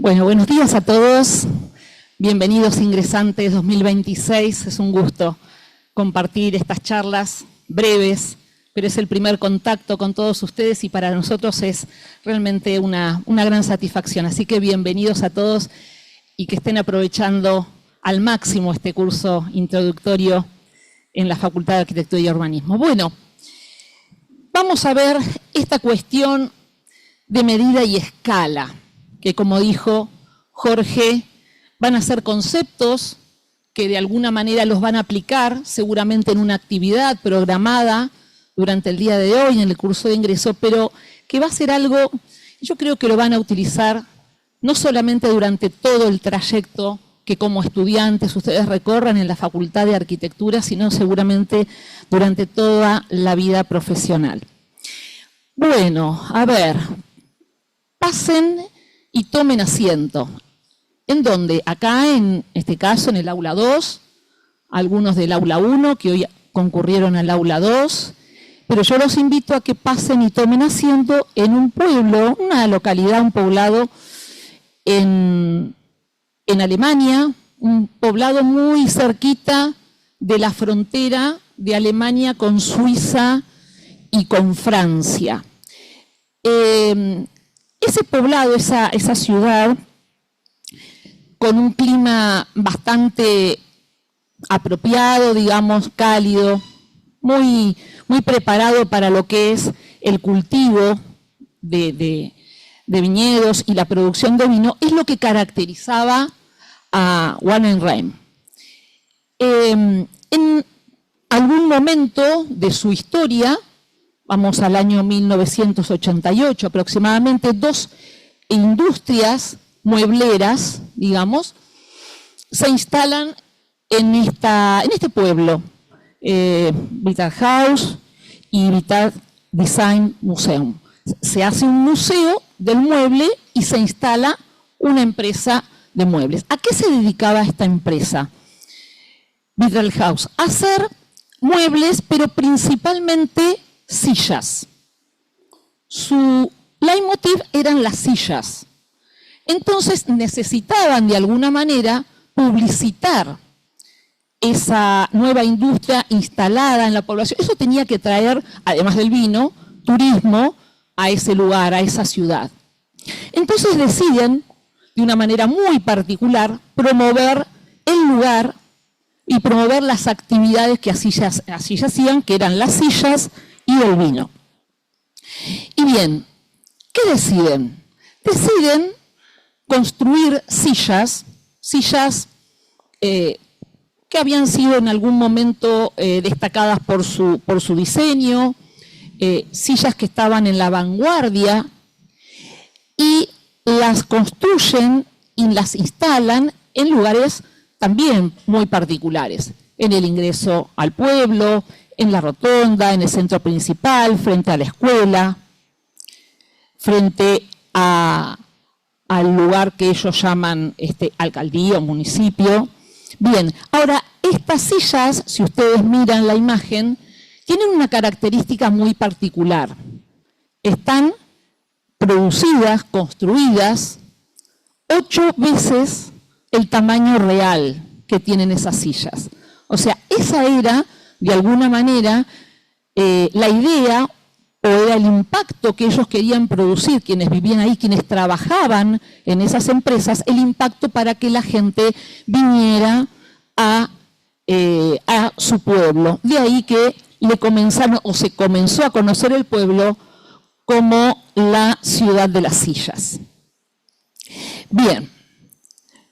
Bueno, buenos días a todos. Bienvenidos ingresantes 2026. Es un gusto compartir estas charlas breves, pero es el primer contacto con todos ustedes y para nosotros es realmente una gran satisfacción. Así que bienvenidos a todos y que estén aprovechando al máximo este curso introductorio en la Facultad de Arquitectura y Urbanismo. Bueno, vamos a ver esta cuestión de medida y escala, que como dijo Jorge, van a ser conceptos que de alguna manera los van a aplicar seguramente en una actividad programada durante el día de hoy en el curso de ingreso, pero que va a ser algo, yo creo que lo van a utilizar no solamente durante todo el trayecto que como estudiantes ustedes recorran en la Facultad de Arquitectura, sino seguramente durante toda la vida profesional. Bueno, a ver, pasen y tomen asiento. ¿En dónde? Acá, en este caso, en el aula 2, algunos del aula 1 que hoy concurrieron al aula 2, pero yo los invito a que pasen y tomen asiento en un pueblo, una localidad, un poblado en Alemania, un poblado muy cerquita de la frontera de Alemania con Suiza y con Francia. Ese poblado, esa ciudad, con un clima bastante apropiado, digamos, cálido, muy preparado para lo que es el cultivo de viñedos y la producción de vino, es lo que caracterizaba a Wanenheim. En algún momento de su historia, vamos al año 1988 aproximadamente, dos industrias muebleras, digamos, se instalan en este pueblo, Vittarhaus y Vittar Design Museum. Se hace un museo del mueble y se instala una empresa de muebles. ¿A qué se dedicaba esta empresa? Vittarhaus, a hacer muebles, pero principalmente sillas. Su leitmotiv eran las sillas. Entonces necesitaban de alguna manera publicitar esa nueva industria instalada en la población. Eso tenía que traer, además del vino, turismo a ese lugar, a esa ciudad. Entonces deciden, de una manera muy particular, promover el lugar y promover las actividades que así se hacían, que eran las sillas y el vino. Y bien, ¿qué deciden? Deciden construir sillas que habían sido en algún momento destacadas por su diseño, sillas que estaban en la vanguardia, y las construyen y las instalan en lugares también muy particulares, en el ingreso al pueblo, en la rotonda, en el centro principal, frente a la escuela, frente al lugar que ellos llaman alcaldía o municipio. Bien, ahora estas sillas, si ustedes miran la imagen, tienen una característica muy particular. Están producidas, construidas, 8 veces el tamaño real que tienen esas sillas. O sea, esa era, de alguna manera, la idea o era el impacto que ellos querían producir, quienes vivían ahí, quienes trabajaban en esas empresas, el impacto para que la gente viniera a su pueblo. De ahí que se comenzó a conocer el pueblo como la ciudad de las sillas. Bien,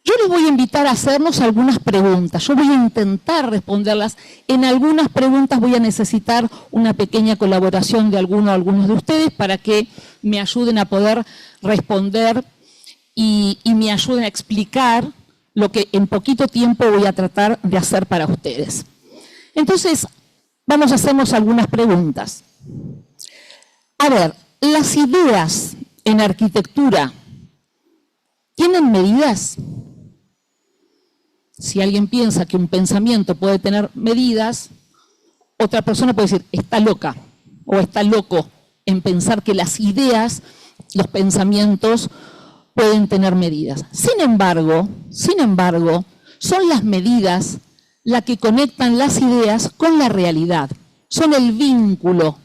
yo les voy a invitar a hacernos algunas preguntas. Yo voy a intentar responderlas. En algunas preguntas voy a necesitar una pequeña colaboración de algunos de ustedes para que me ayuden a poder responder y me ayuden a explicar lo que en poquito tiempo voy a tratar de hacer para ustedes. Entonces, vamos a hacernos algunas preguntas. A ver, las ideas en arquitectura tienen medidas. Si alguien piensa que un pensamiento puede tener medidas, otra persona puede decir, está loca o está loco en pensar que las ideas, los pensamientos pueden tener medidas. Sin embargo, son las medidas las que conectan las ideas con la realidad. Son el vínculo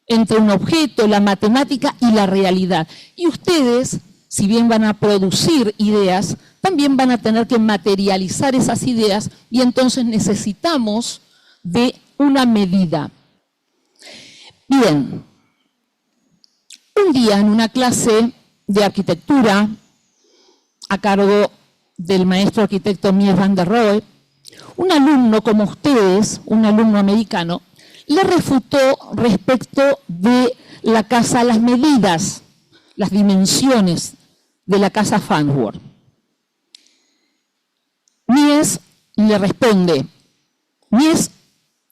entre un objeto, la matemática y la realidad. Y ustedes, si bien van a producir ideas, también van a tener que materializar esas ideas y entonces necesitamos de una medida. Bien, un día en una clase de arquitectura a cargo del maestro arquitecto Mies van der Rohe, un alumno como ustedes, un alumno americano, le refutó respecto de la casa, las medidas, las dimensiones de la casa Farnsworth. Mies le responde, Mies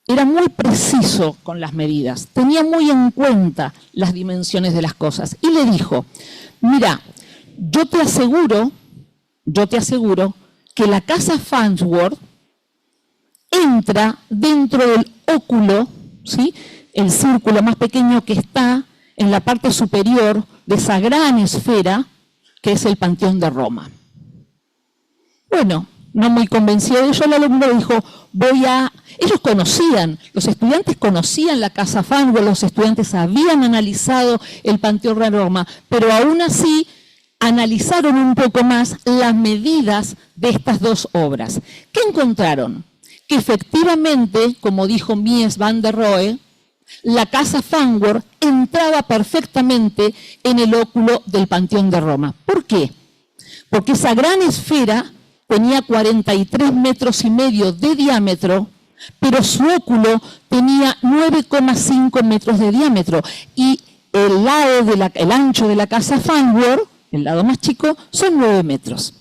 era muy preciso con las medidas, tenía muy en cuenta las dimensiones de las cosas y le dijo, mira, yo te aseguro que la casa Farnsworth entra dentro del óculo, ¿sí?, el círculo más pequeño que está en la parte superior de esa gran esfera que es el Panteón de Roma. Bueno, no muy convencido de ello, el alumno dijo, ellos conocían, los estudiantes conocían la casa Farnsworth, los estudiantes habían analizado el Panteón de Roma, pero aún así analizaron un poco más las medidas de estas dos obras. ¿Qué encontraron? Que efectivamente, como dijo Mies van der Rohe, la casa Farnsworth entraba perfectamente en el óculo del Panteón de Roma. ¿Por qué? Porque esa gran esfera tenía 43,5 metros de diámetro, pero su óculo tenía 9,5 metros de diámetro. Y el ancho de la casa Farnsworth, el lado más chico, son 9 metros.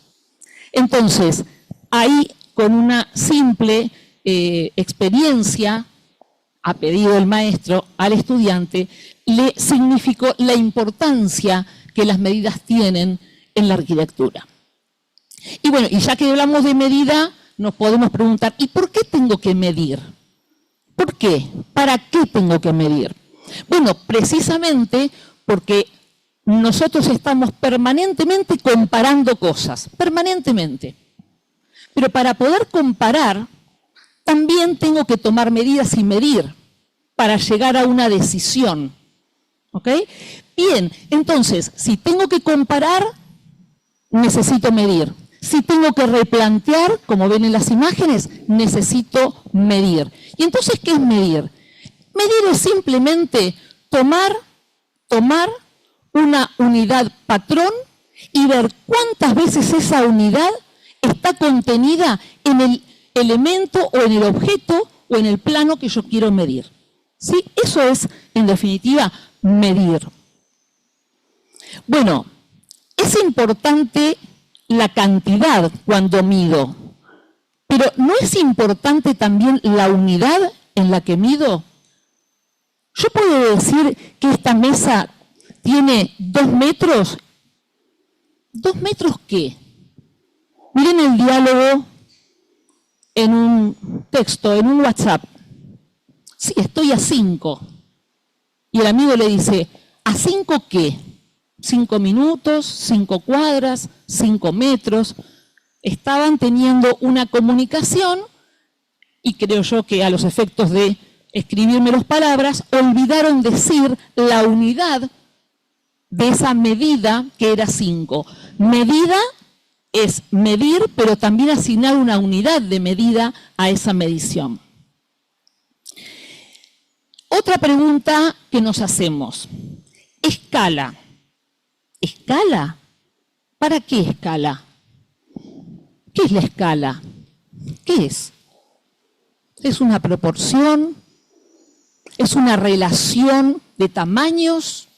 Entonces, ahí con una simple experiencia, a pedido del maestro al estudiante, le significó la importancia que las medidas tienen en la arquitectura. Y bueno, y ya que hablamos de medida, nos podemos preguntar, ¿y por qué tengo que medir? ¿Por qué? ¿Para qué tengo que medir? Bueno, precisamente porque nosotros estamos permanentemente comparando cosas, permanentemente. Pero para poder comparar, también tengo que tomar medidas y medir para llegar a una decisión. ¿Ok? Bien, entonces, si tengo que comparar, necesito medir. Si tengo que replantear, como ven en las imágenes, necesito medir. ¿Y entonces qué es medir? Medir es simplemente tomar una unidad patrón y ver cuántas veces esa unidad está contenida en el elemento o en el objeto o en el plano que yo quiero medir. ¿Sí? Eso es, en definitiva, medir. Bueno, es importante la cantidad cuando mido, pero ¿no es importante también la unidad en la que mido? Yo puedo decir que esta mesa tiene 2 metros. ¿2 metros qué? Miren el diálogo en un texto, en un WhatsApp. Sí, estoy a 5. Y el amigo le dice, ¿a 5 qué? 5 minutos, 5 cuadras, 5 metros. Estaban teniendo una comunicación y creo yo que a los efectos de escribirme las palabras, olvidaron decir la unidad de esa medida que era 5. Medida es medir, pero también asignar una unidad de medida a esa medición. Otra pregunta que nos hacemos. Escala. ¿Escala? ¿Para qué escala? ¿Qué es la escala? ¿Qué es? ¿Es una proporción? ¿Es una relación de tamaños?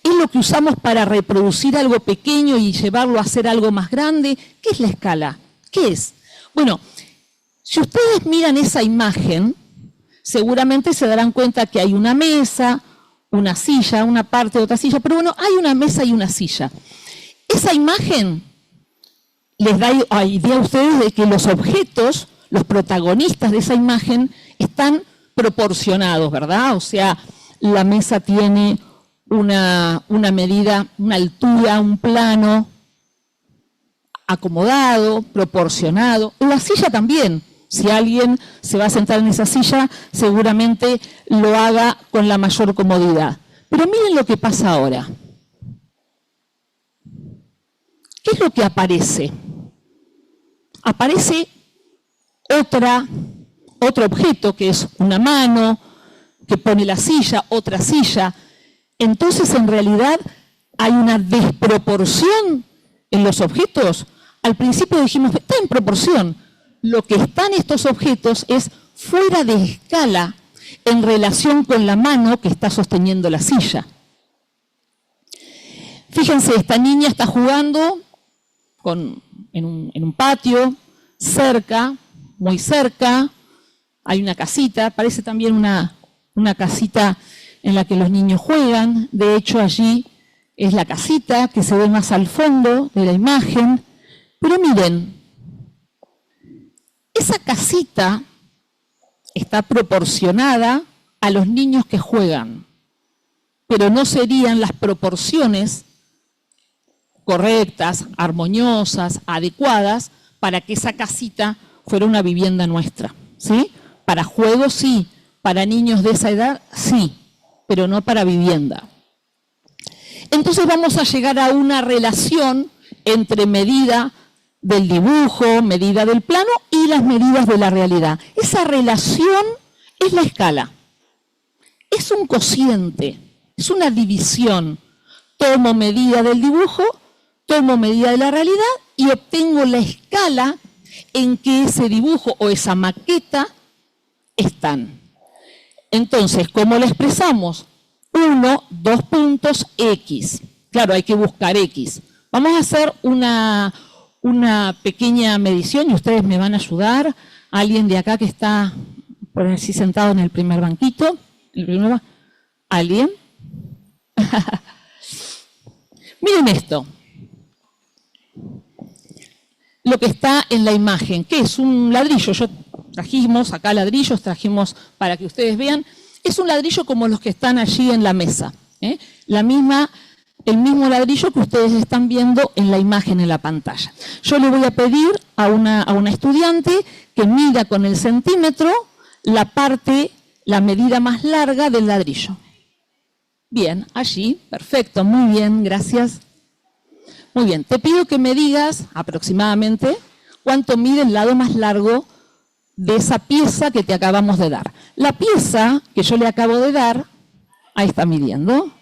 ¿Es lo que usamos para reproducir algo pequeño y llevarlo a ser algo más grande? ¿Qué es la escala? ¿Qué es? Bueno, si ustedes miran esa imagen, seguramente se darán cuenta que hay una mesa, una silla, una parte de otra silla, pero bueno, hay una mesa y una silla. Esa imagen les da idea a ustedes de que los objetos, los protagonistas de esa imagen, están proporcionados, ¿verdad? O sea, la mesa tiene una medida, una altura, un plano acomodado, proporcionado. La silla también. Si alguien se va a sentar en esa silla, seguramente lo haga con la mayor comodidad. Pero miren lo que pasa ahora. ¿Qué es lo que aparece? Aparece otro objeto, que es una mano, que pone la silla, otra silla. Entonces, en realidad, hay una desproporción en los objetos. Al principio dijimos, está en proporción. Lo que está en estos objetos es fuera de escala en relación con la mano que está sosteniendo la silla. Fíjense, esta niña está jugando en un patio, cerca, muy cerca. Hay una casita, parece también una casita en la que los niños juegan. De hecho, allí es la casita que se ve más al fondo de la imagen. Pero miren, esa casita está proporcionada a los niños que juegan, pero no serían las proporciones correctas, armoniosas, adecuadas para que esa casita fuera una vivienda nuestra, ¿sí? Para juegos sí, para niños de esa edad sí, pero no para vivienda. Entonces vamos a llegar a una relación entre medida del dibujo, medida del plano y las medidas de la realidad. Esa relación es la escala. Es un cociente, es una división. Tomo medida del dibujo, tomo medida de la realidad y obtengo la escala en que ese dibujo o esa maqueta están. Entonces, ¿cómo la expresamos? 1, 2 puntos, X. Claro, hay que buscar X. Vamos a hacer una pequeña medición y ustedes me van a ayudar. Alguien de acá que está por así sentado en el primer banquito. ¿Alguien? Miren esto. Lo que está en la imagen, que es un ladrillo. Trajimos acá ladrillos, trajimos para que ustedes vean. Es un ladrillo como los que están allí en la mesa. El mismo ladrillo que ustedes están viendo en la imagen en la pantalla. Yo le voy a pedir a una estudiante que mida con el centímetro la medida más larga del ladrillo. Bien, allí, perfecto, muy bien, gracias. Muy bien, te pido que me digas aproximadamente cuánto mide el lado más largo de esa pieza que te acabamos de dar. La pieza que yo le acabo de dar, ahí está midiendo.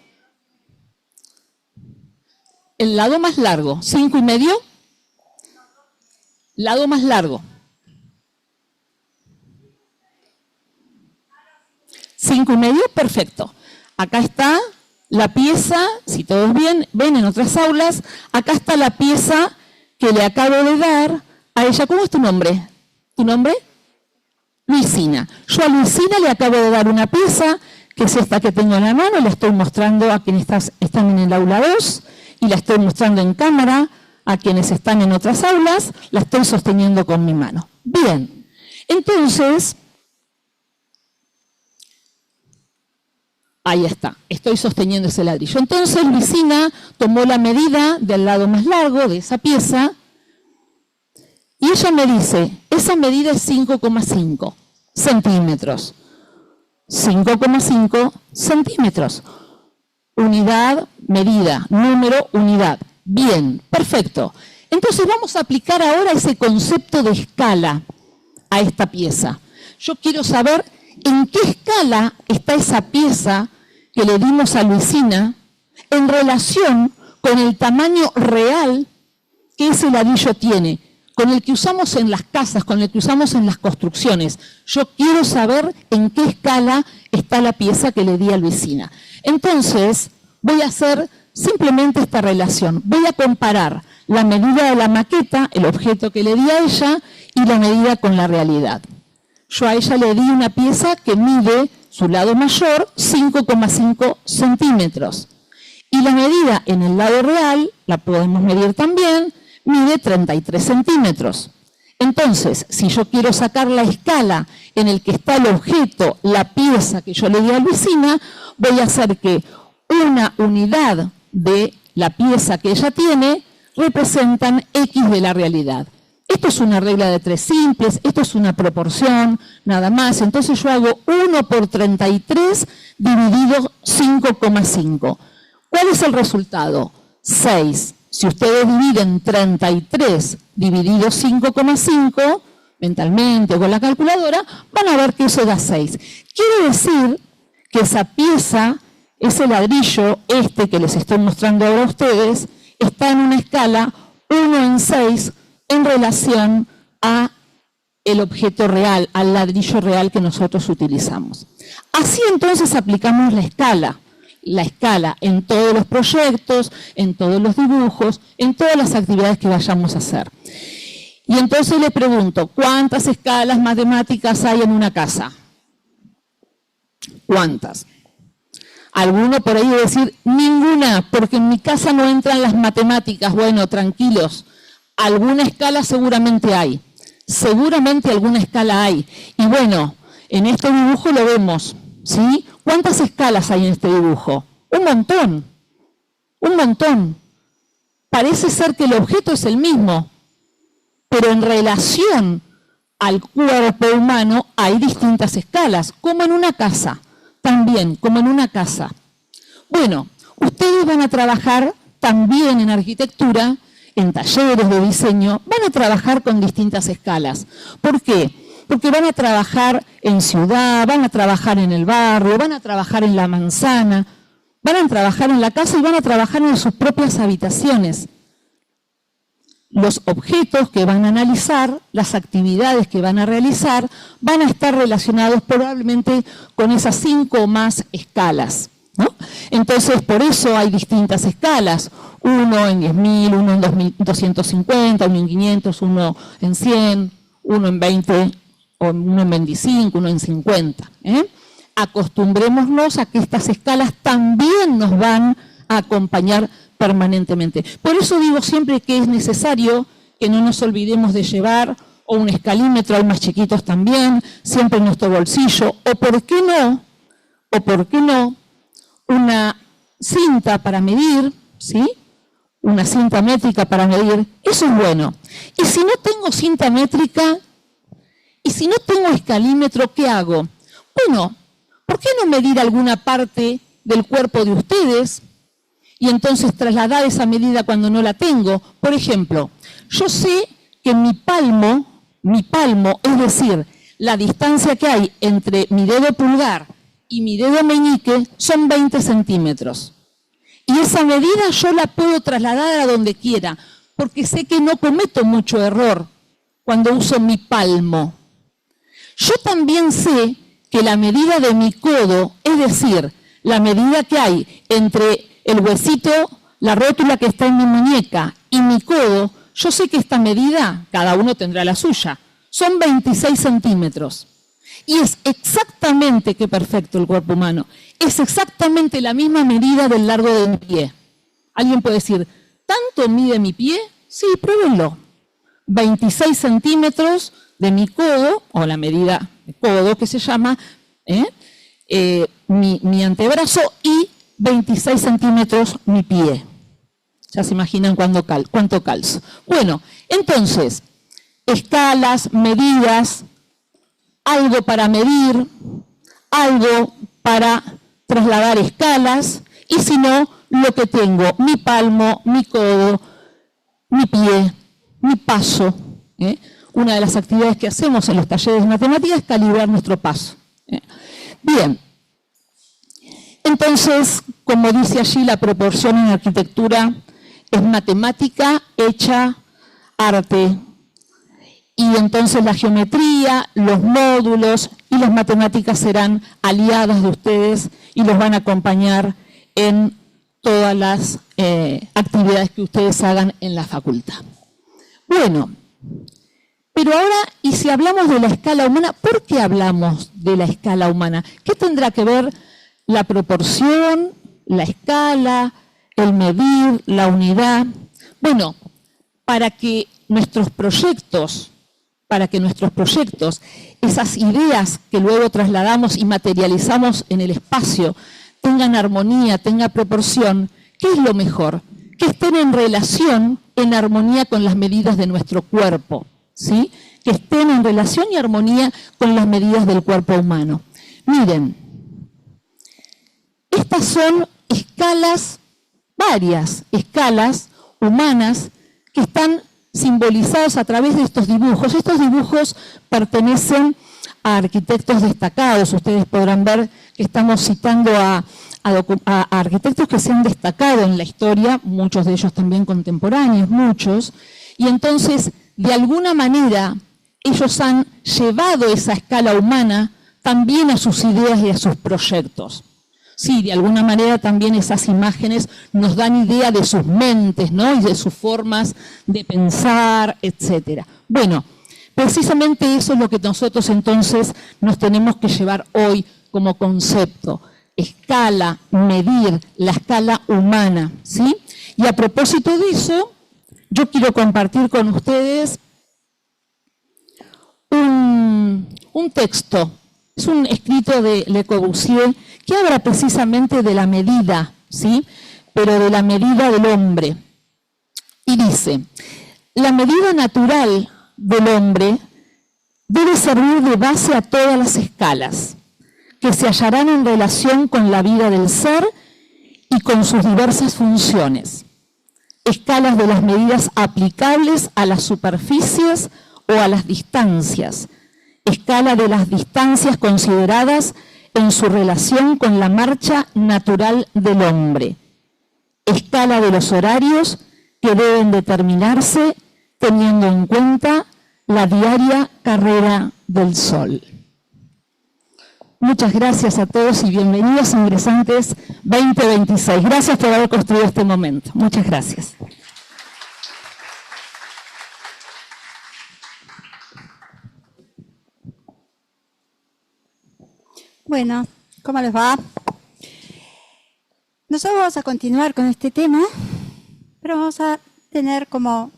El lado más largo, 5,5. Lado más largo. 5,5, perfecto. Acá está la pieza, si todos ven en otras aulas, acá está la pieza que le acabo de dar a ella. ¿Cómo es tu nombre? ¿Tu nombre? Luisina. Yo a Luisina le acabo de dar una pieza, que es esta que tengo en la mano, la estoy mostrando a quienes están en el aula 2, y la estoy mostrando en cámara a quienes están en otras aulas, la estoy sosteniendo con mi mano. Bien, entonces, ahí está, estoy sosteniendo ese ladrillo. Entonces Luisina tomó la medida del lado más largo de esa pieza y ella me dice, esa medida es 5,5 centímetros. 5,5 centímetros. Unidad, medida, número, unidad. Bien, perfecto. Entonces vamos a aplicar ahora ese concepto de escala a esta pieza. Yo quiero saber en qué escala está esa pieza que le dimos a Luisina en relación con el tamaño real que ese ladrillo tiene, con el que usamos en las casas, con el que usamos en las construcciones. Yo quiero saber en qué escala está la pieza que le di a Luisina. Entonces, voy a hacer simplemente esta relación. Voy a comparar la medida de la maqueta, el objeto que le di a ella, y la medida con la realidad. Yo a ella le di una pieza que mide su lado mayor 5,5 centímetros. Y la medida en el lado real, la podemos medir también, mide 33 centímetros. Entonces, si yo quiero sacar la escala en el que está el objeto, la pieza que yo le di a Luisina, voy a hacer que una unidad de la pieza que ella tiene, representan X de la realidad. Esto es una regla de 3 simples, esto es una proporción, nada más. Entonces yo hago 1 por 33 dividido 5,5. ¿Cuál es el resultado? 6. Si ustedes dividen 33 dividido 5,5, mentalmente o con la calculadora, van a ver que eso da 6. Quiere decir que esa pieza, ese ladrillo, que les estoy mostrando ahora a ustedes, está en una escala 1 en 6 en relación a el objeto real, al ladrillo real que nosotros utilizamos. Así entonces aplicamos la escala en todos los proyectos, en todos los dibujos, en todas las actividades que vayamos a hacer. Y entonces le pregunto, ¿cuántas escalas matemáticas hay en una casa? ¿Cuántas? Alguno por ahí va a decir, ninguna, porque en mi casa no entran las matemáticas. Bueno, tranquilos, alguna escala seguramente hay. Seguramente alguna escala hay. Y bueno, en este dibujo lo vemos, ¿sí? ¿Cuántas escalas hay en este dibujo? Un montón. Un montón. Parece ser que el objeto es el mismo, pero en relación al cuerpo humano hay distintas escalas, como en una casa. También, como en una casa. Bueno, ustedes van a trabajar también en arquitectura, en talleres de diseño, van a trabajar con distintas escalas. ¿Por qué? Porque van a trabajar en ciudad, van a trabajar en el barrio, van a trabajar en la manzana, van a trabajar en la casa y van a trabajar en sus propias habitaciones. Los objetos que van a analizar, las actividades que van a realizar, van a estar relacionados probablemente con esas 5 o más escalas, ¿no? Entonces, por eso hay distintas escalas. 1 en 10.000, 1 en 250, 1 en 500, 1 en 100, 1 en 20, o 1 en 25, 1 en 50. Acostumbrémonos a que estas escalas también nos van a acompañar permanentemente. Por eso digo siempre que es necesario que no nos olvidemos de llevar o un escalímetro, hay más chiquitos también, siempre en nuestro bolsillo, o por qué no, una cinta para medir, ¿sí? Una cinta métrica para medir, eso es bueno. Y si no tengo cinta métrica, y si no tengo escalímetro, ¿qué hago? Bueno, ¿por qué no medir alguna parte del cuerpo de ustedes? Y entonces trasladar esa medida cuando no la tengo. Por ejemplo, yo sé que mi palmo, es decir, la distancia que hay entre mi dedo pulgar y mi dedo meñique son 20 centímetros. Y esa medida yo la puedo trasladar a donde quiera, porque sé que no cometo mucho error cuando uso mi palmo. Yo también sé que la medida de mi codo, es decir, la medida que hay entre el huesito, la rótula que está en mi muñeca y mi codo, yo sé que esta medida, cada uno tendrá la suya, son 26 centímetros. Y es exactamente, qué perfecto el cuerpo humano, es exactamente la misma medida del largo de mi pie. Alguien puede decir, ¿tanto mide mi pie? Sí, pruébenlo. 26 centímetros de mi codo, o la medida de codo que se llama, mi antebrazo y 26 centímetros mi pie. Ya se imaginan cuánto calzo. Bueno, entonces, escalas, medidas, algo para medir, algo para trasladar escalas, y si no, lo que tengo, mi palmo, mi codo, mi pie, mi paso. Una de las actividades que hacemos en los talleres de matemáticas es calibrar nuestro paso. Bien. Entonces, como dice allí, la proporción en arquitectura es matemática hecha arte. Y entonces la geometría, los módulos y las matemáticas serán aliadas de ustedes y los van a acompañar en todas las actividades que ustedes hagan en la facultad. Bueno, pero ahora, y si hablamos de la escala humana, ¿por qué hablamos de la escala humana? ¿Qué tendrá que ver la proporción, la escala, el medir, la unidad? Bueno, para que nuestros proyectos, esas ideas que luego trasladamos y materializamos en el espacio, tengan armonía, tenga proporción, ¿qué es lo mejor? Que estén en relación, en armonía con las medidas de nuestro cuerpo, ¿sí? Que estén en relación y armonía con las medidas del cuerpo humano. Miren, estas son escalas, varias escalas humanas que están simbolizadas a través de estos dibujos. Estos dibujos pertenecen a arquitectos destacados. Ustedes podrán ver que estamos citando a arquitectos que se han destacado en la historia, muchos de ellos también contemporáneos, muchos, y entonces, de alguna manera, ellos han llevado esa escala humana también a sus ideas y a sus proyectos. Sí, de alguna manera también esas imágenes nos dan idea de sus mentes, ¿no? Y de sus formas de pensar, etc. Bueno, precisamente eso es lo que nosotros entonces nos tenemos que llevar hoy como concepto. Escala, medir, la escala humana, ¿sí? Y a propósito de eso, yo quiero compartir con ustedes un texto. Es un escrito de Le Corbusier que habla precisamente de la medida, ¿sí? Pero de la medida del hombre. Y dice, la medida natural del hombre debe servir de base a todas las escalas, que se hallarán en relación con la vida del ser y con sus diversas funciones. Escalas de las medidas aplicables a las superficies o a las distancias. Escala de las distancias consideradas en su relación con la marcha natural del hombre. Escala de los horarios que deben determinarse teniendo en cuenta la diaria carrera del sol. Muchas gracias a todos y bienvenidos ingresantes 2026. Gracias por haber construido este momento. Muchas gracias. Bueno, ¿cómo les va? Nosotros vamos a continuar con este tema, pero vamos a tener como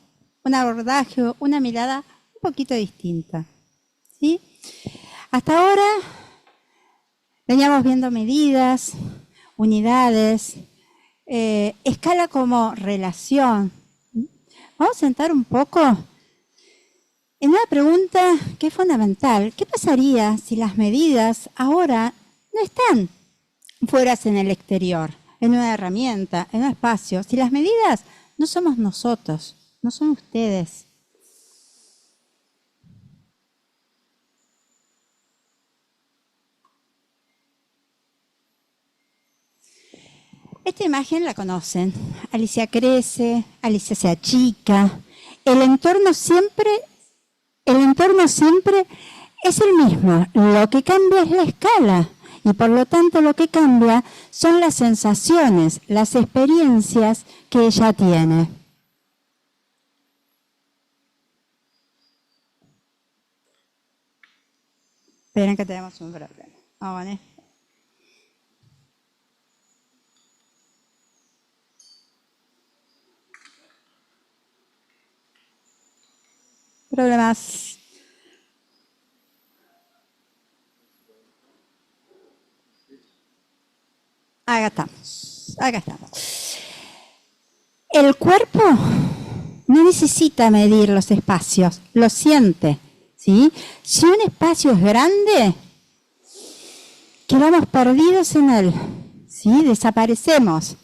un abordaje, una mirada un poquito distinta, ¿sí? Hasta ahora veníamos viendo medidas, unidades, escala como relación. Vamos a sentar un poco en una pregunta que es fundamental. ¿Qué pasaría si las medidas ahora no están fuera en el exterior, en una herramienta, en un espacio? Si las medidas no somos nosotros, no son ustedes. Esta imagen la conocen. Alicia crece, Alicia se achica. El entorno siempre es el mismo. Lo que cambia es la escala. Y por lo tanto lo que cambia son las sensaciones, las experiencias que ella tiene. Esperen que tenemos un problema. Vamos, problemas. Acá estamos. El cuerpo no necesita medir los espacios, lo siente, ¿sí? Si un espacio es grande, quedamos perdidos en él, ¿sí? Desaparecemos.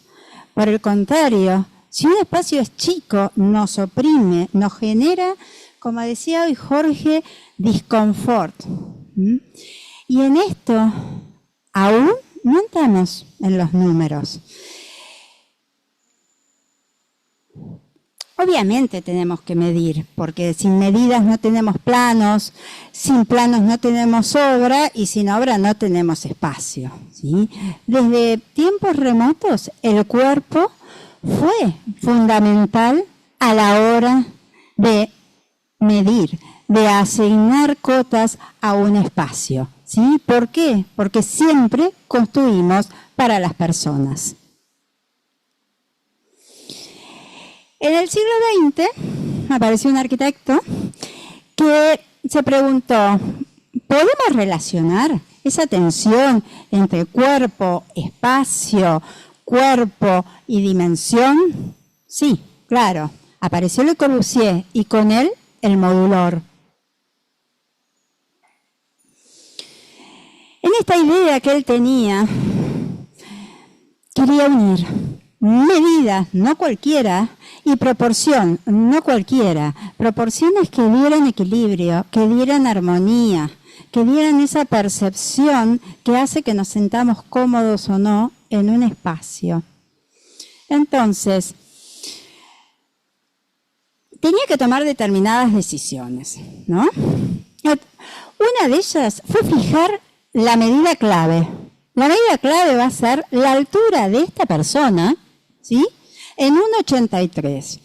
Por el contrario, si un espacio es chico, nos oprime, nos genera, como decía hoy Jorge, disconfort. Y en esto aún no entramos en los números. Obviamente tenemos que medir, porque sin medidas no tenemos planos, sin planos no tenemos obra y sin obra no tenemos espacio, ¿sí? Desde tiempos remotos el cuerpo fue fundamental a la hora de medir, de asignar cotas a un espacio, ¿sí? ¿Por qué? Porque siempre construimos para las personas. En el siglo XX apareció un arquitecto que se preguntó, ¿podemos relacionar esa tensión entre cuerpo, espacio, cuerpo y dimensión? Sí, claro. Apareció Le Corbusier y con él el modulor. En esta idea que él tenía, quería unir medidas, no cualquiera, y proporción, no cualquiera. Proporciones que dieran equilibrio, que dieran armonía, que dieran esa percepción que hace que nos sentamos cómodos o no en un espacio. Entonces, tenía que tomar determinadas decisiones, ¿no? Una de ellas fue fijar la medida clave. La medida clave va a ser la altura de esta persona, ¿sí?, en 1,83.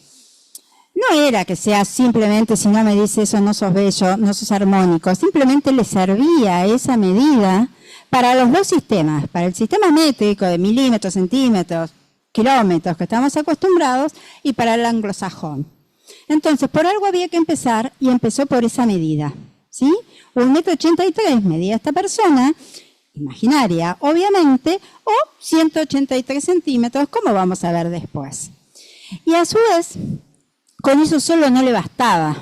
No era que sea simplemente, si no me dice eso, no sos bello, no sos armónico. Simplemente le servía esa medida para los dos sistemas. Para el sistema métrico de milímetros, centímetros, kilómetros que estamos acostumbrados, y para el anglosajón. Entonces, por algo había que empezar, y empezó por esa medida, ¿sí? 1,83 m medía esta persona, imaginaria, obviamente, o 183 centímetros, como vamos a ver después. Y a su vez, con eso solo no le bastaba.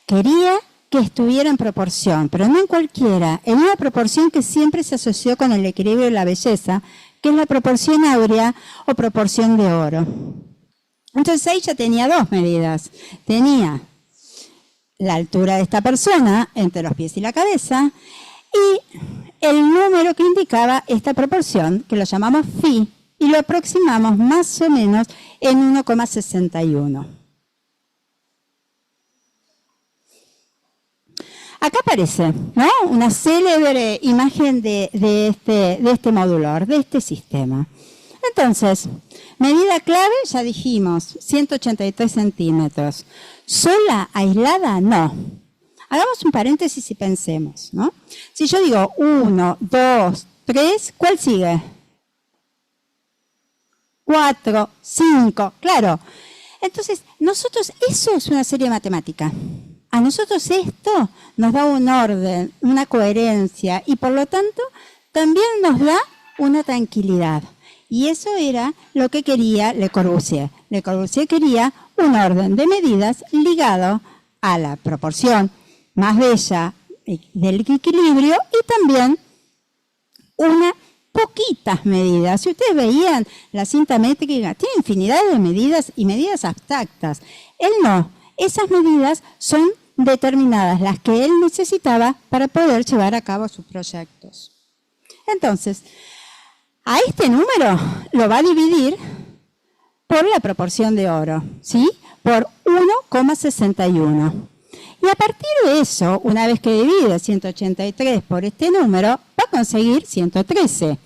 Quería que estuviera en proporción, pero no en cualquiera, en una proporción que siempre se asoció con el equilibrio y la belleza, que es la proporción áurea o proporción de oro. Entonces ahí ya tenía dos medidas. Tenía la altura de esta persona entre los pies y la cabeza, y el número que indicaba esta proporción, que lo llamamos phi, y lo aproximamos más o menos en 1,61. Acá aparece, ¿no?, una célebre imagen de este modulor, de este sistema. Entonces, medida clave, ya dijimos, 183 centímetros. ¿Sola, aislada? No. Hagamos un paréntesis y pensemos, ¿no? Si yo digo 1, 2, 3, ¿cuál sigue? 4, 5, claro. Entonces, nosotros, eso es una serie matemática. A nosotros esto nos da un orden, una coherencia, y por lo tanto también nos da una tranquilidad. Y eso era lo que quería Le Corbusier. Le Corbusier quería un orden de medidas ligado a la proporción más bella del equilibrio, y también unas poquitas medidas. Si ustedes veían la cinta métrica, tiene infinidad de medidas y medidas abstractas. Él no. Esas medidas son determinadas, las que él necesitaba para poder llevar a cabo sus proyectos. Entonces, a este número lo va a dividir por la proporción de oro, ¿sí?, por 1,61. Y a partir de eso, una vez que divide 183 por este número, va a conseguir 113.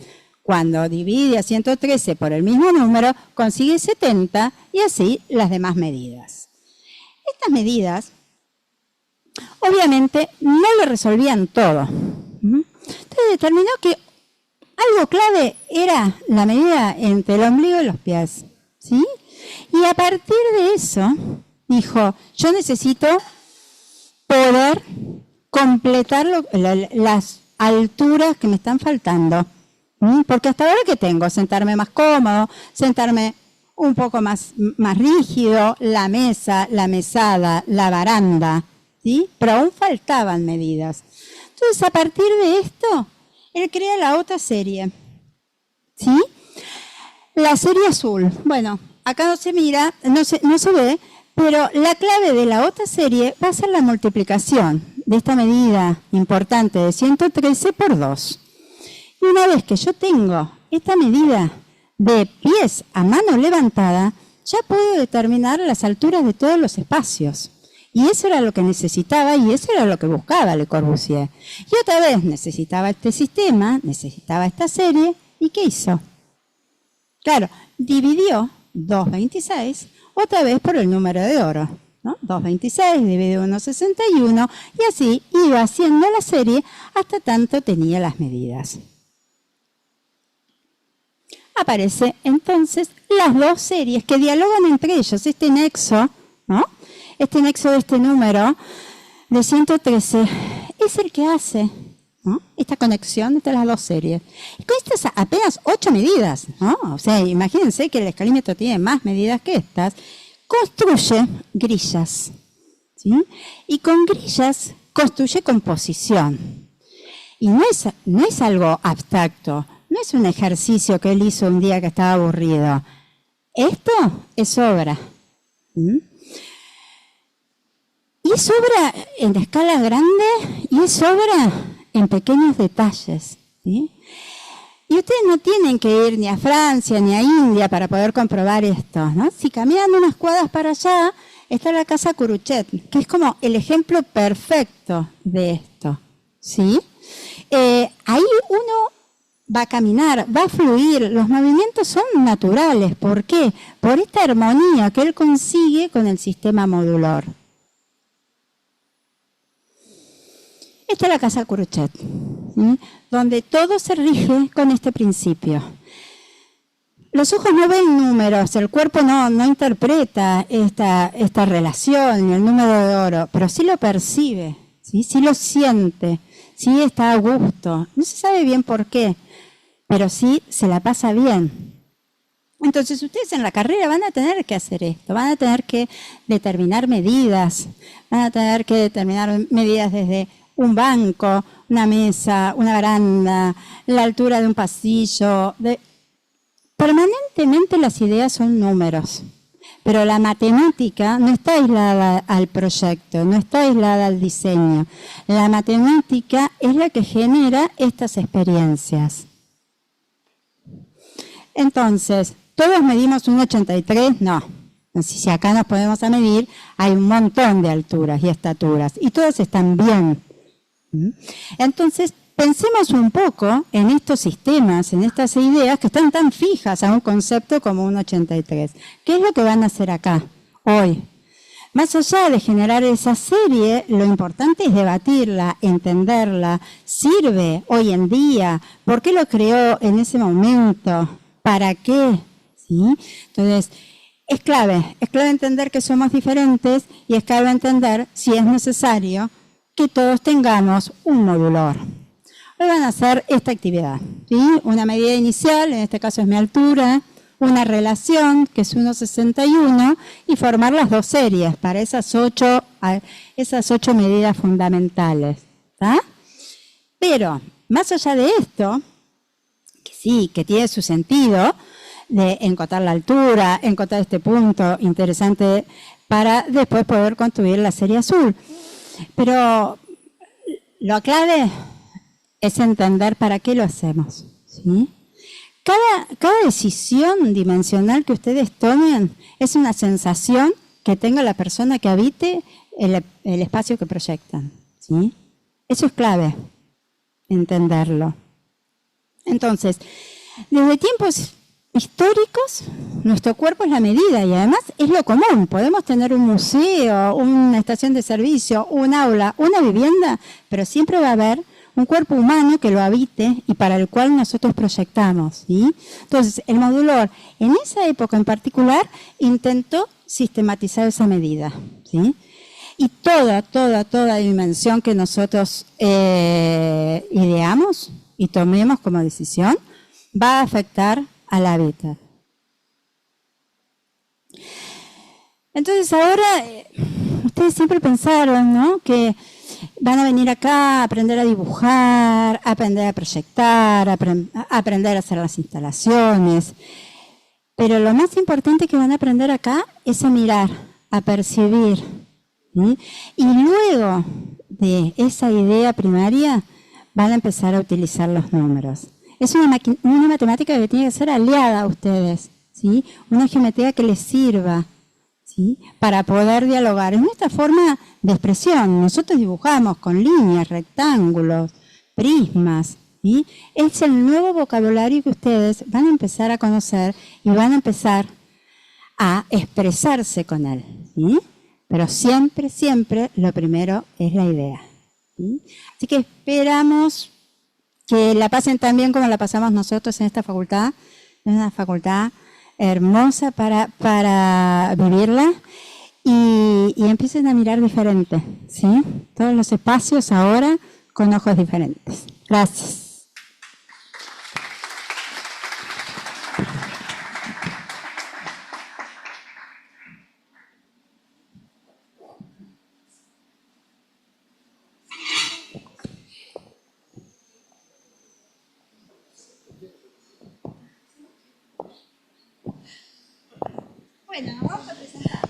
Cuando divide a 113 por el mismo número, consigue 70, y así las demás medidas. Estas medidas, obviamente, no le resolvían todo. Entonces determinó que algo clave era la medida entre el ombligo y los pies, ¿sí? Y a partir de eso, dijo, yo necesito poder completar las alturas que me están faltando. Porque hasta ahora, ¿qué tengo? Sentarme más cómodo, sentarme un poco más rígido, la mesa, la mesada, la baranda, ¿sí? Pero aún faltaban medidas. Entonces, a partir de esto, él crea la otra serie, ¿sí? La serie azul. Bueno, acá no se mira, no se ve, pero la clave de la otra serie va a ser la multiplicación de esta medida importante de 113 por 2. Y una vez que yo tengo esta medida de pies a mano levantada, ya puedo determinar las alturas de todos los espacios. Y eso era lo que necesitaba, y eso era lo que buscaba Le Corbusier. Y otra vez necesitaba este sistema, necesitaba esta serie, ¿y qué hizo? Claro, dividió 2,26 otra vez por el número de oro, ¿no? 2,26 dividido 1,61, y así iba haciendo la serie hasta tanto tenía las medidas. Aparecen entonces las dos series que dialogan entre ellos, este nexo, ¿no? Este nexo de este número de 113 es el que hace ¿no? Esta conexión entre las dos series. Y con estas apenas 8 medidas, ¿no? O sea, imagínense que el escalímetro tiene más medidas que estas. Construye grillas, ¿sí? Y con grillas construye composición. Y no es algo abstracto, no es un ejercicio que él hizo un día que estaba aburrido. Esto es obra. ¿Mm? Y es obra en escala grande y es obra en pequeños detalles, ¿sí? Y ustedes no tienen que ir ni a Francia ni a India para poder comprobar esto, ¿no? Si caminan unas cuadras para allá, está la casa Curuchet, que es como el ejemplo perfecto de esto, ¿sí? Ahí uno va a caminar, va a fluir, los movimientos son naturales. ¿Por qué? Por esta armonía que él consigue con el sistema modular. Esta es la casa Curuchet, ¿sí? Donde todo se rige con este principio. Los ojos no ven números, el cuerpo no interpreta esta relación, el número de oro, pero sí lo percibe, ¿sí? Sí lo siente, sí está a gusto. No se sabe bien por qué, pero sí se la pasa bien. Entonces ustedes en la carrera van a tener que hacer esto, van a tener que determinar medidas, van a tener que determinar medidas desde un banco, una mesa, una baranda, la altura de un pasillo. Permanentemente las ideas son números, pero la matemática no está aislada al proyecto, no está aislada al diseño. La matemática es la que genera estas experiencias. Entonces, ¿todos medimos 1,83? No. Si acá nos podemos a medir, hay un montón de alturas y estaturas, y todas están bien. Entonces, pensemos un poco en estos sistemas, en estas ideas que están tan fijas a un concepto como un 83. ¿Qué es lo que van a hacer acá, hoy? Más allá de generar esa serie, lo importante es debatirla, entenderla. ¿Sirve hoy en día? ¿Por qué lo creó en ese momento? ¿Para qué? ¿Sí? Entonces, es clave entender que somos diferentes y es clave entender si es necesario que todos tengamos un modular. Hoy van a hacer esta actividad, ¿sí? Una medida inicial, en este caso es mi altura, una relación, que es 1,61, y formar las dos series para esas 8 medidas fundamentales, ¿tá? Pero, más allá de esto, que sí, que tiene su sentido, de encontrar la altura, encontrar este punto interesante para después poder construir la serie azul. Pero lo clave es entender para qué lo hacemos, ¿sí? Cada decisión dimensional que ustedes tomen es una sensación que tenga la persona que habite el espacio que proyectan, ¿sí? Eso es clave, entenderlo. Entonces, desde tiempos históricos, nuestro cuerpo es la medida y además es lo común. Podemos tener un museo, una estación de servicio, un aula, una vivienda, pero siempre va a haber un cuerpo humano que lo habite y para el cual nosotros proyectamos, ¿sí? Entonces, el modular, en esa época en particular, intentó sistematizar esa medida, ¿sí? Y toda dimensión que nosotros ideamos y tomemos como decisión va a afectar al hábitat. Entonces ahora, ustedes siempre pensaron, ¿no?, que van a venir acá a aprender a dibujar, a aprender a proyectar, a aprender a hacer las instalaciones. Pero lo más importante que van a aprender acá es a mirar, a percibir, ¿sí? Y luego de esa idea primaria van a empezar a utilizar los números. Es una matemática que tiene que ser aliada a ustedes, ¿sí? Una geometría que les sirva, ¿sí?, para poder dialogar. Es nuestra forma de expresión. Nosotros dibujamos con líneas, rectángulos, prismas, ¿sí? Es el nuevo vocabulario que ustedes van a empezar a conocer y van a empezar a expresarse con él, ¿sí? Pero siempre, siempre lo primero es la idea, ¿sí? Así que esperamos que la pasen tan bien como la pasamos nosotros en esta facultad. Es una facultad hermosa para vivirla y empiecen a mirar diferente, ¿sí? Todos los espacios ahora con ojos diferentes. Gracias.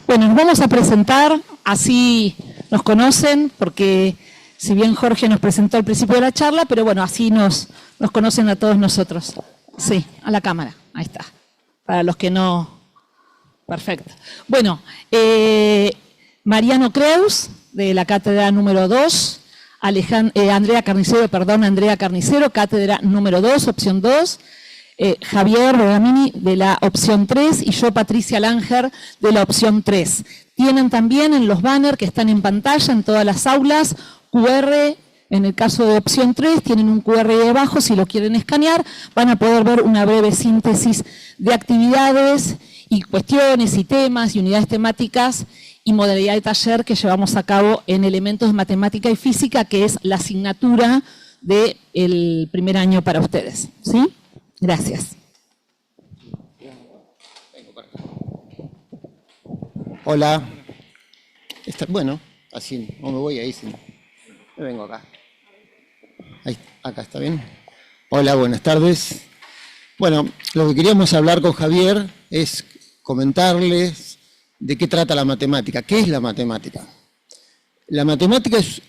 Bueno, nos vamos a presentar, así nos conocen, porque si bien Jorge nos presentó al principio de la charla, pero bueno, así nos conocen a todos nosotros. Sí, a la cámara, ahí está. Para los que no... Perfecto. Bueno, Mariano Creus, de la cátedra número 2, Andrea Carnicero, cátedra número 2, opción 2, Javier Bergamini de la opción 3 y yo, Patricia Langer, de la opción 3. Tienen también en los banners que están en pantalla en todas las aulas QR. En el caso de opción 3 tienen un QR ahí abajo, si lo quieren escanear van a poder ver una breve síntesis de actividades y cuestiones y temas y unidades temáticas y modalidad de taller que llevamos a cabo en elementos de matemática y física, que es la asignatura del primer año para ustedes. ¿Sí? Gracias. Hola. Bueno, así, no me voy ahí, sí. Me vengo acá. Ahí, acá, ¿está bien? Hola, buenas tardes. Bueno, lo que queríamos hablar con Javier es comentarles de qué trata la matemática. ¿Qué es la matemática? La matemática es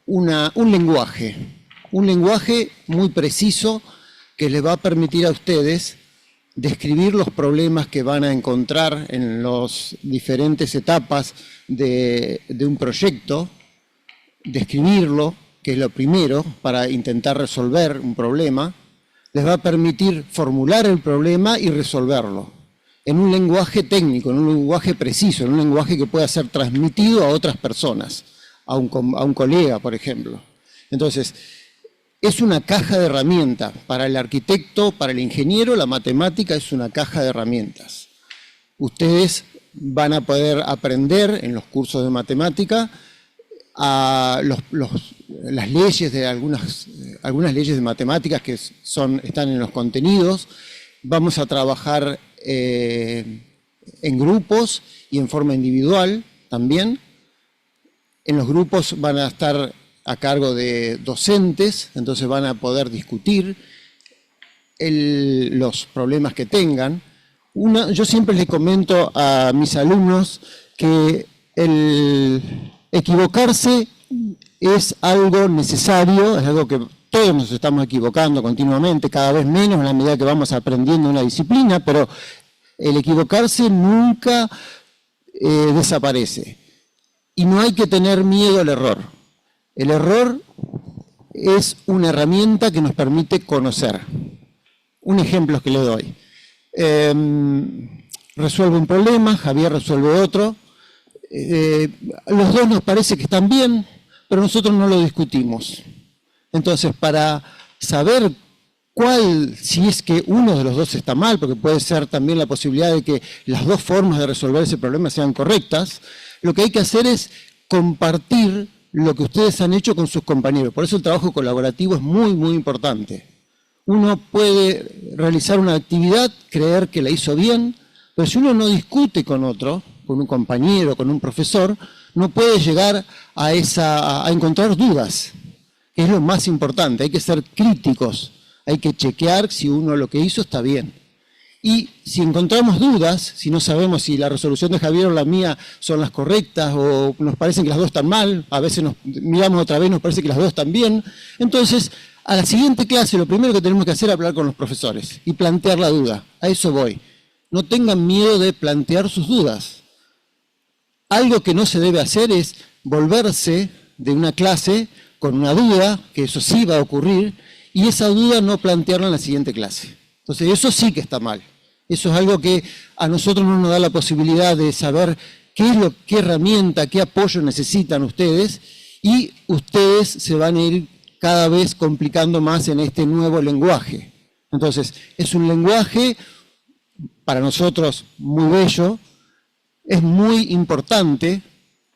un lenguaje muy preciso que les va a permitir a ustedes describir los problemas que van a encontrar en las diferentes etapas de un proyecto, describirlo, que es lo primero para intentar resolver un problema, les va a permitir formular el problema y resolverlo en un lenguaje técnico, en un lenguaje preciso, en un lenguaje que pueda ser transmitido a otras personas, a un colega, por ejemplo. Entonces, es una caja de herramientas. Para el arquitecto, para el ingeniero, la matemática es una caja de herramientas. Ustedes van a poder aprender en los cursos de matemática las leyes de algunas leyes de matemáticas que están en los contenidos. Vamos a trabajar en grupos y en forma individual también. En los grupos van a estar a cargo de docentes, entonces van a poder discutir los problemas que tengan. Yo siempre les comento a mis alumnos que el equivocarse es algo necesario, es algo que todos nos estamos equivocando continuamente, cada vez menos en la medida que vamos aprendiendo una disciplina, pero el equivocarse nunca desaparece. Y no hay que tener miedo al error. El error es una herramienta que nos permite conocer. Un ejemplo que le doy. Resuelve un problema, Javier resuelve otro. Los dos nos parece que están bien, pero nosotros no lo discutimos. Entonces, para saber si es que uno de los dos está mal, porque puede ser también la posibilidad de que las dos formas de resolver ese problema sean correctas, lo que hay que hacer es compartir lo que ustedes han hecho con sus compañeros. Por eso el trabajo colaborativo es muy, muy importante. Uno puede realizar una actividad, creer que la hizo bien, pero si uno no discute con otro, con un compañero, con un profesor, no puede llegar a encontrar dudas, que es lo más importante. Hay que ser críticos, hay que chequear si uno lo que hizo está bien. Y si encontramos dudas, si no sabemos si la resolución de Javier o la mía son las correctas o nos parecen que las dos están mal, a veces nos miramos otra vez y nos parece que las dos están bien, entonces a la siguiente clase lo primero que tenemos que hacer es hablar con los profesores y plantear la duda. A eso voy. No tengan miedo de plantear sus dudas. Algo que no se debe hacer es volverse de una clase con una duda, que eso sí va a ocurrir, y esa duda no plantearla en la siguiente clase. Entonces eso sí que está mal. Eso es algo que a nosotros no nos da la posibilidad de saber qué herramienta, qué apoyo necesitan ustedes, y ustedes se van a ir cada vez complicando más en este nuevo lenguaje. Entonces, es un lenguaje para nosotros muy bello, es muy importante,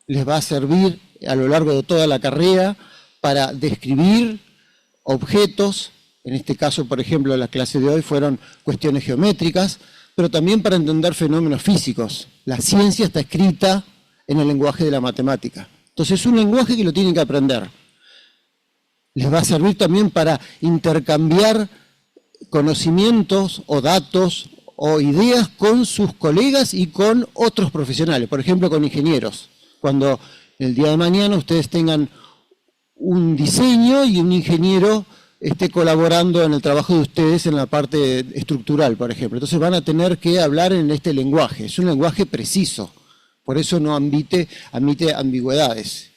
les va a servir a lo largo de toda la carrera para describir objetos, en este caso, por ejemplo, la clase de hoy fueron cuestiones geométricas, pero también para entender fenómenos físicos. La ciencia está escrita en el lenguaje de la matemática. Entonces es un lenguaje que lo tienen que aprender. Les va a servir también para intercambiar conocimientos o datos o ideas con sus colegas y con otros profesionales, por ejemplo con ingenieros. Cuando el día de mañana ustedes tengan un diseño y un ingeniero esté colaborando en el trabajo de ustedes en la parte estructural, por ejemplo. Entonces van a tener que hablar en este lenguaje. Es un lenguaje preciso, por eso no admite ambigüedades.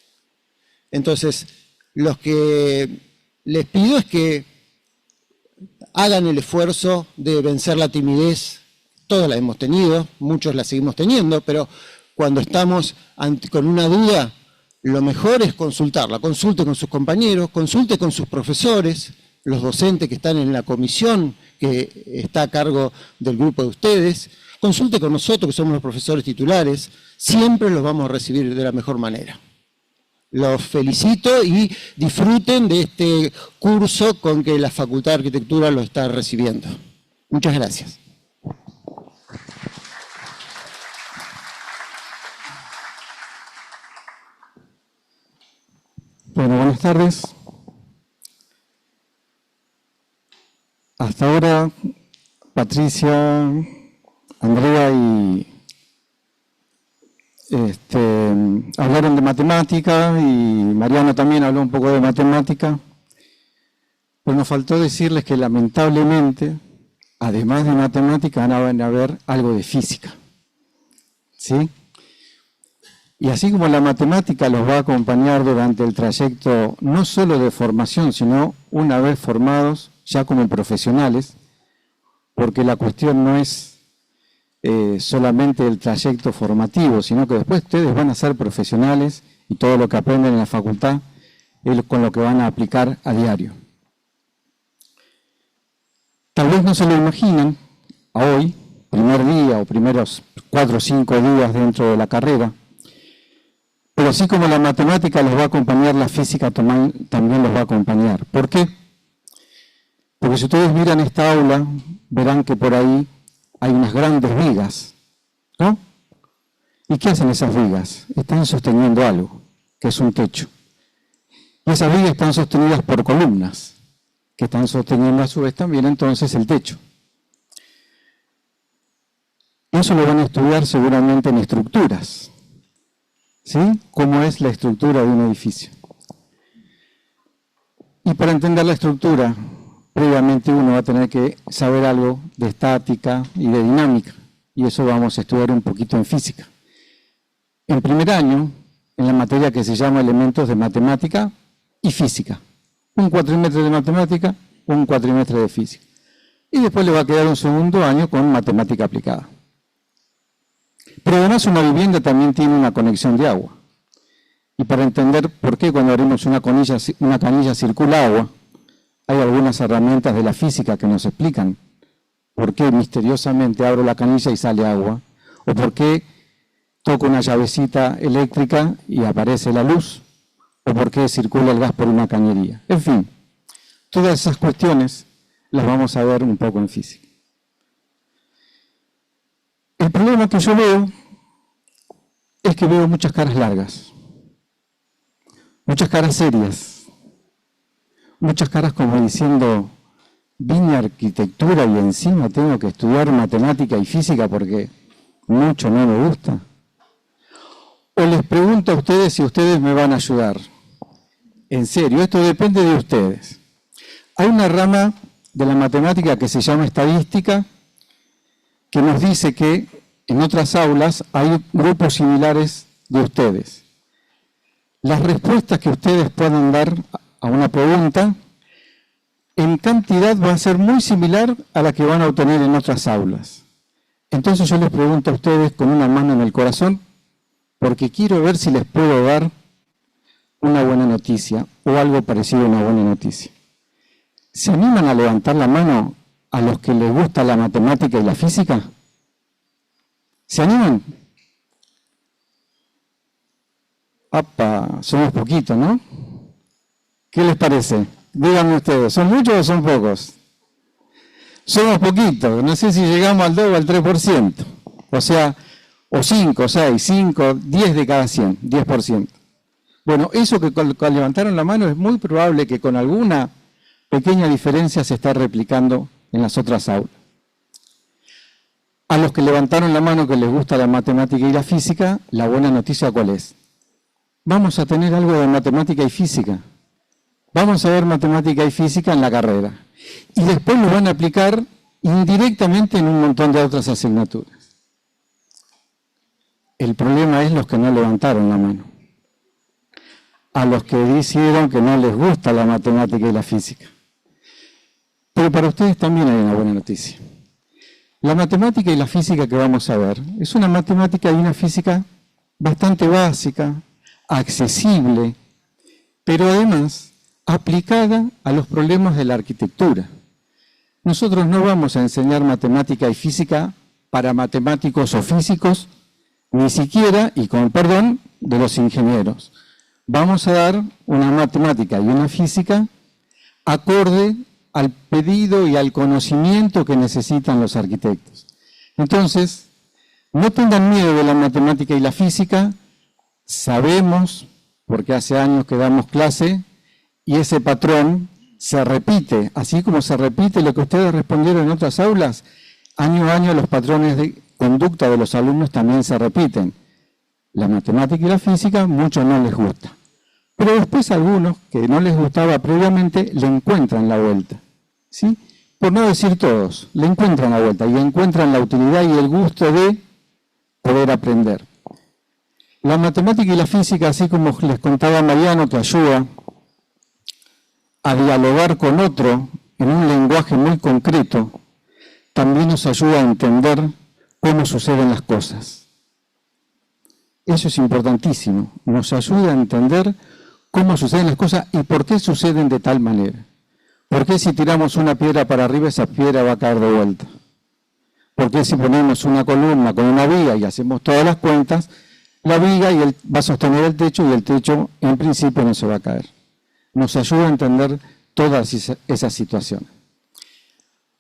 Entonces, lo que les pido es que hagan el esfuerzo de vencer la timidez. Todos la hemos tenido, muchos la seguimos teniendo, pero cuando estamos con una duda, lo mejor es consultarla. Consulte con sus compañeros, consulte con sus profesores, los docentes que están en la comisión que está a cargo del grupo de ustedes. Consulte con nosotros, que somos los profesores titulares. Siempre los vamos a recibir de la mejor manera. Los felicito y disfruten de este curso con que la Facultad de Arquitectura lo está recibiendo. Muchas gracias. Bueno, buenas tardes. Hasta ahora, Patricia, Andrea y hablaron de matemática y Mariano también habló un poco de matemática, pero nos faltó decirles que lamentablemente, además de matemática, van a haber algo de física. ¿Sí? Y así como la matemática los va a acompañar durante el trayecto no solo de formación, sino una vez formados ya como profesionales, porque la cuestión no es solamente el trayecto formativo, sino que después ustedes van a ser profesionales y todo lo que aprenden en la facultad es con lo que van a aplicar a diario. Tal vez no se lo imaginan a hoy, primer día o primeros 4 o 5 días dentro de la carrera, pero así como la matemática los va a acompañar, la física también los va a acompañar. ¿Por qué? Porque si ustedes miran esta aula, verán que por ahí hay unas grandes vigas, ¿no? ¿Y qué hacen esas vigas? Están sosteniendo algo, que es un techo. Y esas vigas están sostenidas por columnas, que están sosteniendo a su vez también entonces el techo. Eso lo van a estudiar seguramente en estructuras. ¿Sí? ¿Cómo es la estructura de un edificio? Y para entender la estructura, previamente uno va a tener que saber algo de estática y de dinámica, y eso vamos a estudiar un poquito en física. En primer año, en la materia que se llama elementos de matemática y física. Un cuatrimestre de matemática, un cuatrimestre de física. Y después le va a quedar un segundo año con matemática aplicada. Pero además una vivienda también tiene una conexión de agua. Y para entender por qué cuando abrimos una canilla circula agua, hay algunas herramientas de la física que nos explican por qué misteriosamente abro la canilla y sale agua, o por qué toco una llavecita eléctrica y aparece la luz, o por qué circula el gas por una cañería. En fin, todas esas cuestiones las vamos a ver un poco en física. El problema que yo veo es que veo muchas caras largas, muchas caras serias, muchas caras como diciendo, vine a arquitectura y encima tengo que estudiar matemática y física porque mucho no me gusta. O les pregunto a ustedes si ustedes me van a ayudar. En serio, esto depende de ustedes. Hay una rama de la matemática que se llama estadística, que nos dice que en otras aulas hay grupos similares de ustedes. Las respuestas que ustedes puedan dar a una pregunta, en cantidad va a ser muy similar a la que van a obtener en otras aulas. Entonces yo les pregunto a ustedes con una mano en el corazón, porque quiero ver si les puedo dar una buena noticia o algo parecido a una buena noticia. ¿Se animan a levantar la mano a los que les gusta la matemática y la física? ¿Se animan? ¡Apa! Somos poquitos, ¿no? ¿Qué les parece? Díganme ustedes, ¿son muchos o son pocos? Somos poquitos, no sé si llegamos al 2 o al 3%. O sea, o 5, 6, 5, 10 de cada 100, 10%. Bueno, eso que levantaron la mano es muy probable que con alguna pequeña diferencia se está replicando en las otras aulas. A los que levantaron la mano que les gusta la matemática y la física, la buena noticia ¿cuál es? Vamos a tener algo de matemática y física. Vamos a ver matemática y física en la carrera. Y después lo van a aplicar indirectamente en un montón de otras asignaturas. El problema es los que no levantaron la mano. A los que dijeron que no les gusta la matemática y la física. Pero para ustedes también hay una buena noticia. La matemática y la física que vamos a ver es una matemática y una física bastante básica, accesible, pero además aplicada a los problemas de la arquitectura. Nosotros no vamos a enseñar matemática y física para matemáticos o físicos, ni siquiera, y con perdón, de los ingenieros. Vamos a dar una matemática y una física acorde al pedido y al conocimiento que necesitan los arquitectos. Entonces, no tengan miedo de la matemática y la física. Sabemos, porque hace años que damos clase, y ese patrón se repite, así como se repite lo que ustedes respondieron en otras aulas, año a año los patrones de conducta de los alumnos también se repiten. La matemática y la física mucho no les gusta. Pero después algunos que no les gustaba previamente le encuentran la vuelta. ¿Sí? Por no decir todos, le encuentran la vuelta y encuentran la utilidad y el gusto de poder aprender. La matemática y la física, así como les contaba Mariano, que ayuda a dialogar con otro en un lenguaje muy concreto, también nos ayuda a entender cómo suceden las cosas. Eso es importantísimo, nos ayuda a entender cómo suceden las cosas y por qué suceden de tal manera. ¿Por qué si tiramos una piedra para arriba, esa piedra va a caer de vuelta? ¿Por qué si ponemos una columna con una viga y hacemos todas las cuentas, la viga va a sostener el techo y el techo en principio no se va a caer? Nos ayuda a entender todas esas situaciones.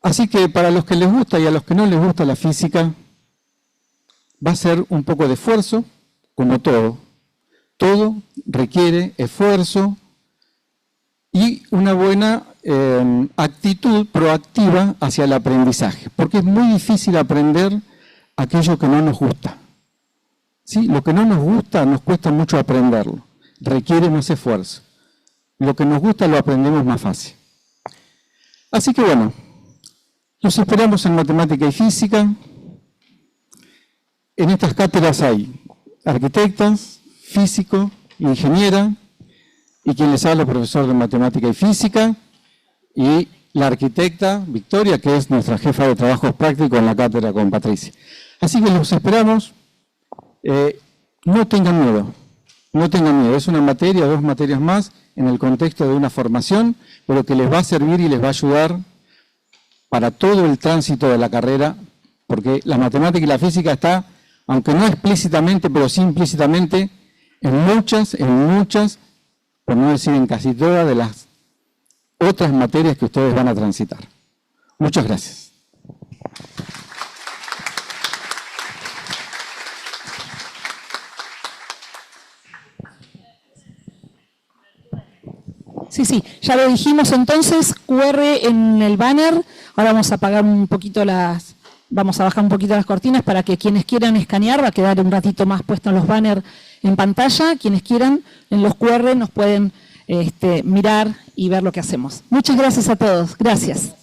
Así que para los que les gusta y a los que no les gusta la física, va a ser un poco de esfuerzo, como todo. Todo requiere esfuerzo y una buena actitud proactiva hacia el aprendizaje, porque es muy difícil aprender aquello que no nos gusta. ¿Sí? Lo que no nos gusta nos cuesta mucho aprenderlo, requiere más esfuerzo. Lo que nos gusta lo aprendemos más fácil. Así que bueno, los esperamos en matemática y física. En estas cátedras hay arquitectas, físico, ingeniera, y quien les habla, profesor de matemática y física, y la arquitecta Victoria, que es nuestra jefa de trabajos prácticos en la cátedra con Patricia. Así que los esperamos. No tengan miedo, no tengan miedo. Es una materia, 2 materias más, en el contexto de una formación, pero que les va a servir y les va a ayudar para todo el tránsito de la carrera, porque la matemática y la física está, aunque no explícitamente, pero sí implícitamente, en muchas, por no decir en casi todas, de las otras materias que ustedes van a transitar. Muchas gracias. Sí, ya lo dijimos entonces, QR en el banner. Ahora vamos a apagar un poquito vamos a bajar un poquito las cortinas para que quienes quieran escanear, va a quedar un ratito más puestos los banners en pantalla. Quienes quieran, en los QR nos pueden mirar y ver lo que hacemos. Muchas gracias a todos. Gracias.